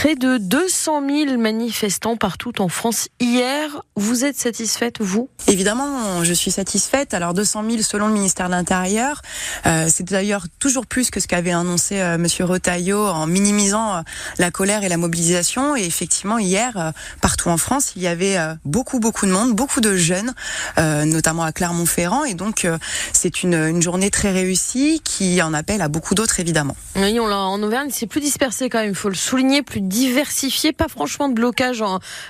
Près de 200 000 manifestants partout en France hier. Vous êtes satisfaite, vous ? Évidemment, je suis satisfaite. Alors 200 000 selon le ministère de l'Intérieur. C'est d'ailleurs toujours plus que ce qu'avait annoncé Monsieur Retailleau en minimisant la colère et la mobilisation. Et effectivement, hier, partout en France, il y avait beaucoup de monde, beaucoup de jeunes, notamment à Clermont-Ferrand. Et donc, c'est une journée très réussie qui en appelle à beaucoup d'autres, évidemment. Oui, en Auvergne, c'est plus dispersé quand même, il faut le souligner, plus diversifié, pas franchement de blocage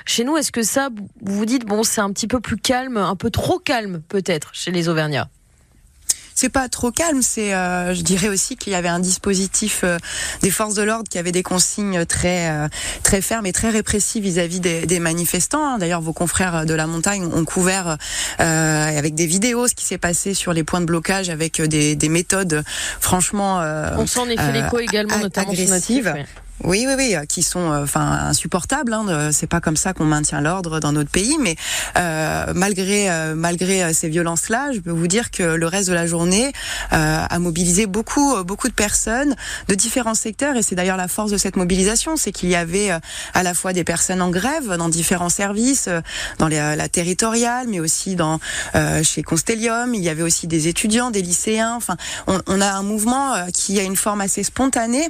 chez nous. Est-ce que ça, vous vous dites, bon, c'est un petit peu plus calme, un peu trop calme peut-être chez les Auvergnats ? C'est pas trop calme, je dirais aussi qu'il y avait un dispositif des forces de l'ordre qui avait des consignes très fermes et très répressives vis-à-vis des manifestants. D'ailleurs, vos confrères de la montagne ont couvert avec des vidéos ce qui s'est passé sur les points de blocage avec des méthodes franchement on sent en effet l'écho également, notamment agressives. Oui, qui sont insupportables. C'est pas comme ça qu'on maintient l'ordre dans notre pays. Mais malgré ces violences-là, je peux vous dire que le reste de la journée a mobilisé beaucoup de personnes de différents secteurs. Et c'est d'ailleurs la force de cette mobilisation, c'est qu'il y avait à la fois des personnes en grève dans différents services, dans la territoriale, mais aussi chez Constellium. Il y avait aussi des étudiants, des lycéens. Enfin, on a un mouvement qui a une forme assez spontanée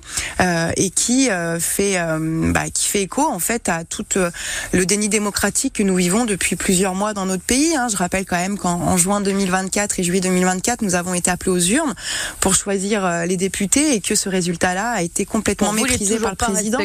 et qui fait écho en fait à tout le déni démocratique que nous vivons depuis plusieurs mois dans notre pays. Je rappelle quand même qu'en juin 2024 et juillet 2024, nous avons été appelés aux urnes pour choisir les députés et que ce résultat-là a été complètement maîtrisé par le président.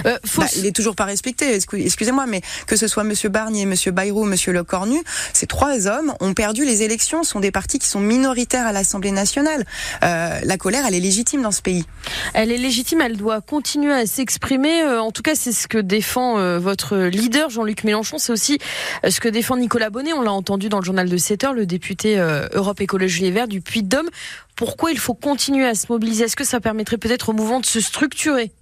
Il est toujours pas respecté. Excusez-moi, mais que ce soit Monsieur Barnier, Monsieur Bayrou, Monsieur Lecornu, ces trois hommes ont perdu les élections. Ce sont des partis qui sont minoritaires à l'Assemblée nationale. La colère, elle est légitime dans ce pays. Elle est légitime. Elle doit continuer à s'exprimer. En tout cas, c'est ce que défend votre leader, Jean-Luc Mélenchon. C'est aussi ce que défend Nicolas Bonnet. On l'a entendu dans le journal de 7 heures, le député Europe Écologie Les Verts du Puy-de-Dôme. Pourquoi il faut continuer à se mobiliser ? Est-ce que ça permettrait peut-être au mouvement de se structurer ?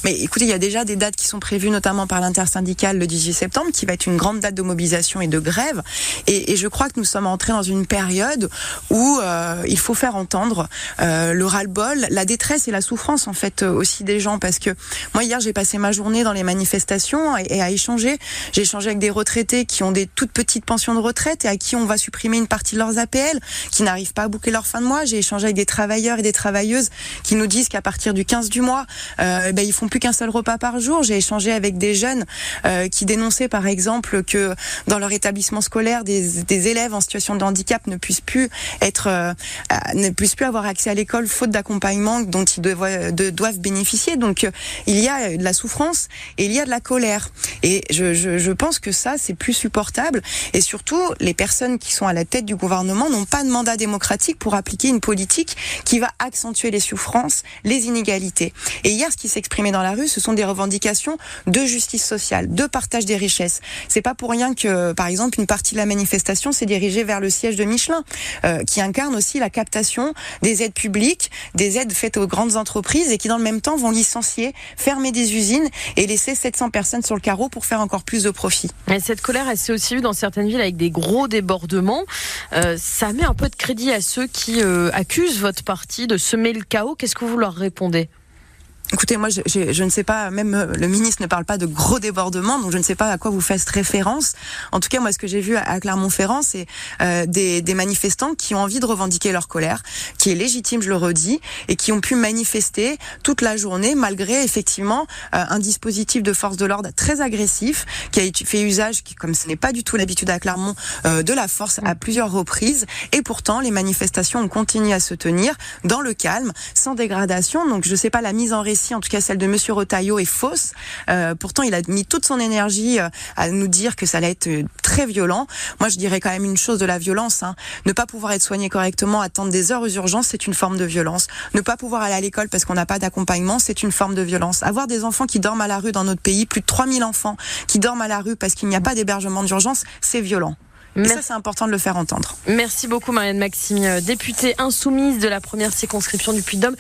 Mais écoutez, il y a déjà des dates qui sont prévues, notamment par l'intersyndicale le 18 septembre, qui va être une grande date de mobilisation et de grève. Et je crois que nous sommes entrés dans une période où il faut faire entendre le ras-le-bol, la détresse et la souffrance en fait aussi des gens. Parce que moi hier, j'ai passé ma journée dans les manifestations et à échanger. J'ai échangé avec des retraités qui ont des toutes petites pensions de retraite et à qui on va supprimer une partie de leurs APL, qui n'arrivent pas à boucler leur fin de mois. J'ai échangé avec des travailleurs et des travailleuses qui nous disent qu'à partir du 15 du mois, ils font plus qu'un seul repas par jour. J'ai échangé avec des jeunes qui dénonçaient par exemple que dans leur établissement scolaire, des élèves en situation de handicap ne puissent plus avoir accès à l'école faute d'accompagnement dont ils doivent bénéficier. Donc il y a de la souffrance et il y a de la colère. Et je pense que ça, c'est plus supportable. Et surtout, les personnes qui sont à la tête du gouvernement n'ont pas de mandat démocratique pour appliquer une politique qui va accentuer les souffrances, les inégalités. Et hier, ce qui s'exprimait dans la rue, ce sont des revendications de justice sociale, de partage des richesses. C'est pas pour rien que, par exemple, une partie de la manifestation s'est dirigée vers le siège de Michelin, qui incarne aussi la captation des aides publiques, des aides faites aux grandes entreprises et qui, dans le même temps, vont licencier, fermer des usines et laisser 700 personnes sur le carreau pour faire encore plus de profit. Et cette colère, elle s'est aussi vue dans certaines villes avec des gros débordements. Ça met un peu de crédit à ceux qui accusent votre parti de semer le chaos. Qu'est-ce que vous leur répondez ? Écoutez, moi, je ne sais pas, même le ministre ne parle pas de gros débordements, donc je ne sais pas à quoi vous faites référence. En tout cas, moi, ce que j'ai vu à Clermont-Ferrand, c'est des manifestants qui ont envie de revendiquer leur colère, qui est légitime, je le redis, et qui ont pu manifester toute la journée, malgré effectivement un dispositif de force de l'ordre très agressif, qui a fait usage, comme ce n'est pas du tout l'habitude à Clermont, de la force à plusieurs reprises. Et pourtant, les manifestations ont continué à se tenir dans le calme, sans dégradation. Donc, je ne sais pas, la mise en récit, en tout cas celle de Monsieur Retailleau, est fausse. Pourtant, il a mis toute son énergie à nous dire que ça allait être très violent. Moi, je dirais quand même une chose de la violence. Ne pas pouvoir être soigné correctement, attendre des heures aux urgences, c'est une forme de violence. Ne pas pouvoir aller à l'école parce qu'on n'a pas d'accompagnement, c'est une forme de violence. Avoir des enfants qui dorment à la rue dans notre pays, plus de 3000 enfants qui dorment à la rue parce qu'il n'y a pas d'hébergement d'urgence, c'est violent. Et ça, c'est important de le faire entendre. Merci beaucoup, Marianne Maxime, députée insoumise de la première circonscription du Puy-de-Dôme.